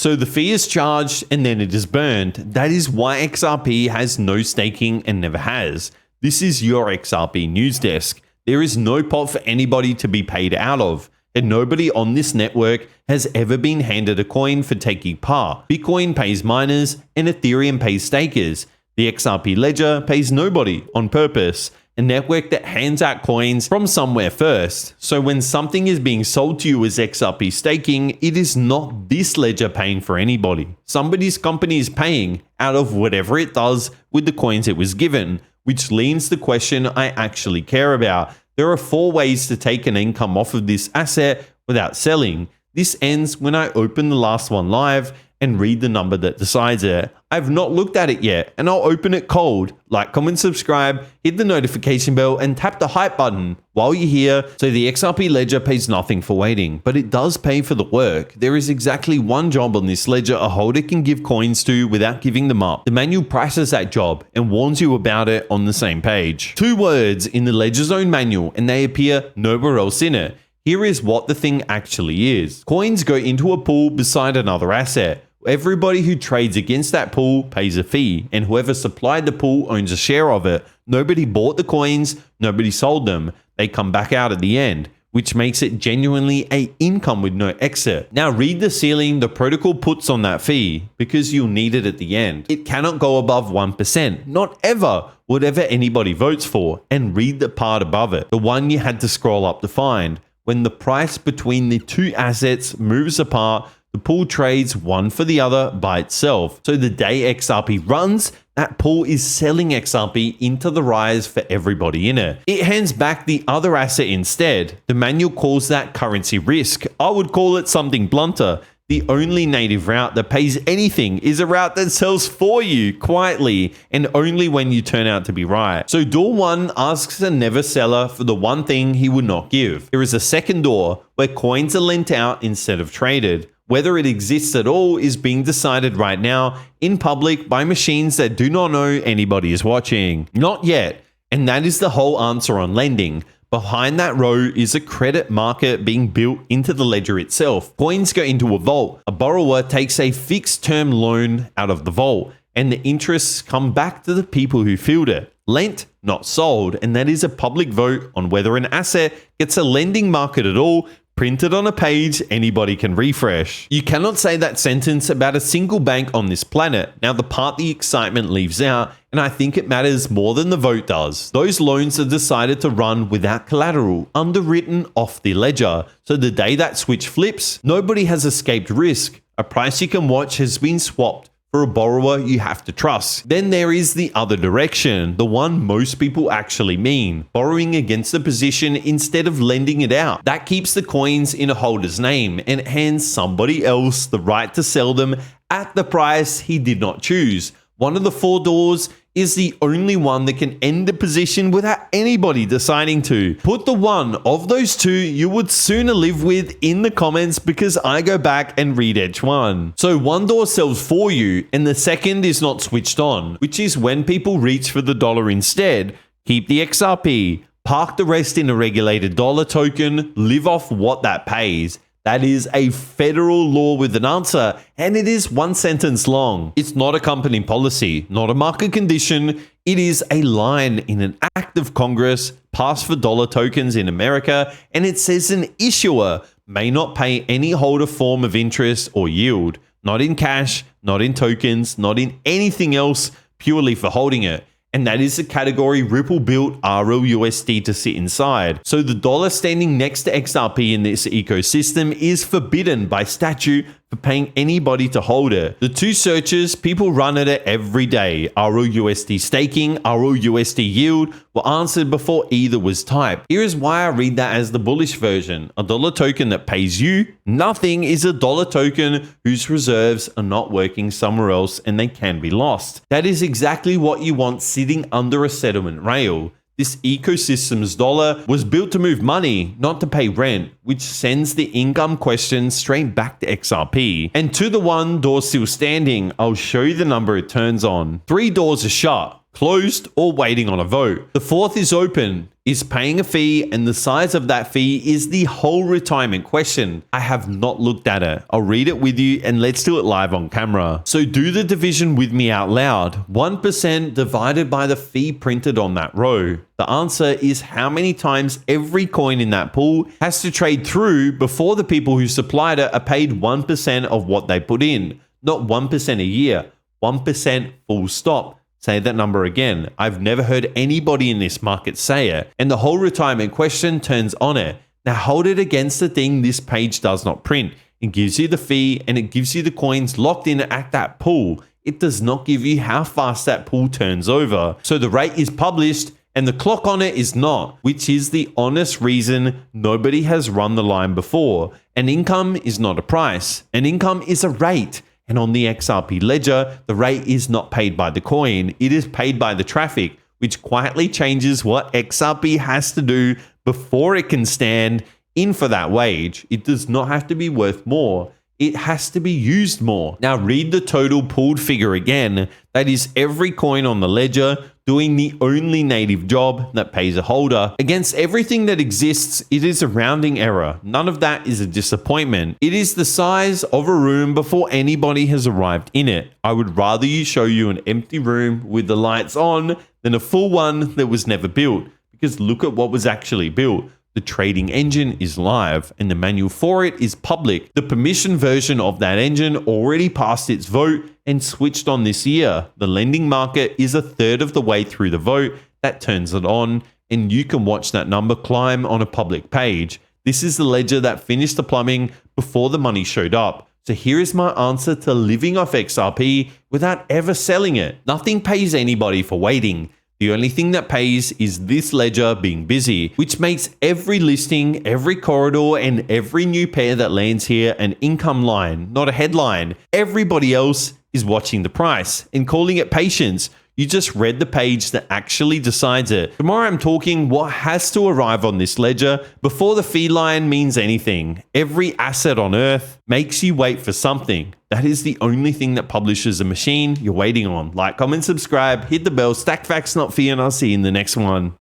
So the fee is charged and then it is burned. That is why XRP has no staking and never has. This is your XRP news desk. There is no pot for anybody to be paid out of, and nobody on this network has ever been handed a coin for taking part. Bitcoin pays miners and Ethereum pays stakers. The XRP ledger pays nobody on purpose. A network that hands out coins from somewhere first. So when something is being sold to you as XRP staking, it is not this ledger paying for anybody. Somebody's company is paying out of whatever it does with the coins it was given, which leads the question I actually care about. There are 4 ways to take an income off of this asset without selling. This ends when I open the last one live and read the number that decides it. I've not looked at it yet, and I'll open it cold. Like, comment, subscribe, hit the notification bell, and tap the hype button while you're here. So the XRP ledger pays nothing for waiting, but it does pay for the work. There is exactly one job on this ledger a holder can give coins to without giving them up. The manual prices that job and warns you about it on the same page. 2 words in the ledger's own manual, and they appear nowhere else in it. Here is what the thing actually is. Coins go into a pool beside another asset. Everybody who trades against that pool pays a fee, and whoever supplied the pool owns a share of it. Nobody bought the coins, nobody sold them. They come back out at the end, which makes it genuinely an income with no exit. Now read the ceiling the protocol puts on that fee, because you'll need it at the end. It cannot go above 1%, not ever, whatever anybody votes for, and read the part above it, the one you had to scroll up to find. When the price between the 2 assets moves apart, the pool trades one for the other by itself. So the day XRP runs, that pool is selling XRP into the rise for everybody in it. It hands back the other asset instead. The manual calls that currency risk. I would call it something blunter. The only native route that pays anything is a route that sells for you quietly and only when you turn out to be right. So door 1 asks a never seller for the one thing he would not give. There is a second door where coins are lent out instead of traded. Whether it exists at all is being decided right now in public by machines that do not know anybody is watching. Not yet. And that is the whole answer on lending. Behind that row is a credit market being built into the ledger itself. Coins go into a vault. A borrower takes a fixed term loan out of the vault, and the interests come back to the people who filled it. Lent, not sold, and that is a public vote on whether an asset gets a lending market at all, printed on a page anybody can refresh. You cannot say that sentence about a single bank on this planet. Now the part the excitement leaves out, and I think it matters more than the vote does. Those loans are decided to run without collateral, underwritten off the ledger. So the day that switch flips, nobody has escaped risk. A price you can watch has been swapped for a borrower you have to trust. Then there is the other direction, the one most people actually mean, borrowing against the position instead of lending it out. That keeps the coins in a holder's name and hands somebody else the right to sell them at the price he did not choose. One of the 4 doors is the only one that can end the position without anybody deciding to. Put the one of those 2 you would sooner live with in the comments, because I go back and read each one. So one door sells for you and the second is not switched on, which is when people reach for the dollar instead. Keep the XRP, park the rest in a regulated dollar token, live off what that pays. That is a federal law with an answer, and it is 1 sentence long. It's not a company policy, not a market condition. It is a line in an act of Congress passed for dollar tokens in America, and it says an issuer may not pay any holder form of interest or yield, not in cash, not in tokens, not in anything else, purely for holding it. And that is the category Ripple built rlusd to sit inside. So the dollar standing next to XRP in this ecosystem is forbidden by statute for paying anybody to hold it. The 2 searches people run at it every day, rlusd staking, rlusd yield, were answered before either was typed. Here is why I read that as the bullish version. A dollar token that pays you nothing is a dollar token whose reserves are not working somewhere else and they can be lost. That is exactly what you want sitting under a settlement rail. This ecosystem's dollar was built to move money, not to pay rent, which sends the income question straight back to XRP. And to the one door still standing, I'll show you the number it turns on. 3 doors are shut. closed, or waiting on a vote. The fourth is open, is paying a fee, and the size of that fee is the whole retirement question. I have not looked at it. I'll read it with you and let's do it live on camera. So do the division with me out loud. 1% divided by the fee printed on that row. The answer is how many times every coin in that pool has to trade through before the people who supplied it are paid 1% of what they put in. Not 1% a year, 1% full stop. Say that number again. I've never heard anybody in this market say it. And the whole retirement question turns on it. Now hold it against the thing this page does not print. It gives you the fee and it gives you the coins locked in at that pool. It does not give you how fast that pool turns over. So the rate is published and the clock on it is not, which is the honest reason nobody has run the line before. An income is not a price. An income is a rate. And on the XRP ledger, the rate is not paid by the coin. It is paid by the traffic, which quietly changes what XRP has to do before it can stand in for that wage. It does not have to be worth more. It has to be used more. Now read the total pooled figure again. That is every coin on the ledger doing the only native job that pays a holder. Against everything that exists, it is a rounding error. None of that is a disappointment. It is the size of a room before anybody has arrived in it. I would rather show you an empty room with the lights on than a full one that was never built. Because look at what was actually built. The trading engine is live and the manual for it is public. The permission version of that engine already passed its vote and switched on this year. The lending market is a third of the way through the vote. That turns it on and you can watch that number climb on a public page. This is the ledger that finished the plumbing before the money showed up. So here is my answer to living off XRP without ever selling it. Nothing pays anybody for waiting. The only thing that pays is this ledger being busy, which makes every listing, every corridor, and every new pair that lands here an income line, not a headline. Everybody else is watching the price and calling it patience. You just read the page that actually decides it. Tomorrow I'm talking what has to arrive on this ledger before the fee line means anything. Every asset on earth makes you wait for something. That is the only thing that publishes a machine you're waiting on. Like, comment, subscribe, hit the bell, stack facts, not fear, and I'll see you in the next one.